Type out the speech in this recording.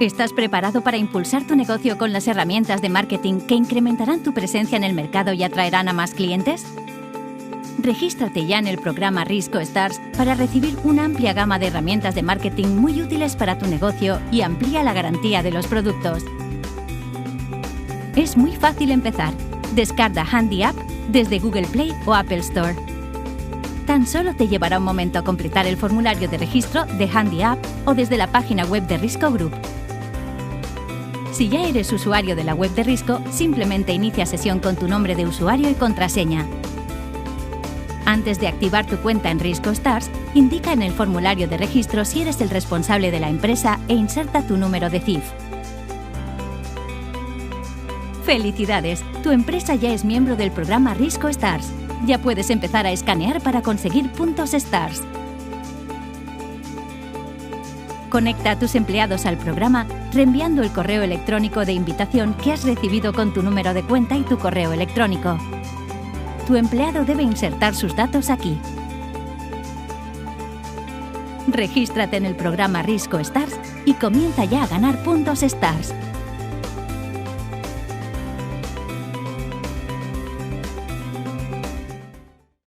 ¿Estás preparado para impulsar tu negocio con las herramientas de marketing que incrementarán tu presencia en el mercado y atraerán a más clientes? Regístrate ya en el programa Risco Stars para recibir una amplia gama de herramientas de marketing muy útiles para tu negocio y amplía la garantía de los productos. Es muy fácil empezar. Descarga Handy App desde Google Play o Apple Store. Tan solo te llevará un momento completar el formulario de registro de Handy App o desde la página web de Risco Group. Si ya eres usuario de la web de Risco, simplemente inicia sesión con tu nombre de usuario y contraseña. Antes de activar tu cuenta en Risco Stars, indica en el formulario de registro si eres el responsable de la empresa e inserta tu número de CIF. ¡Felicidades! Tu empresa ya es miembro del programa Risco Stars. Ya puedes empezar a escanear para conseguir puntos Stars. Conecta a tus empleados al programa reenviando el correo electrónico de invitación que has recibido con tu número de cuenta y tu correo electrónico. Tu empleado debe insertar sus datos aquí. Regístrate en el programa Risco Stars y comienza ya a ganar puntos Stars.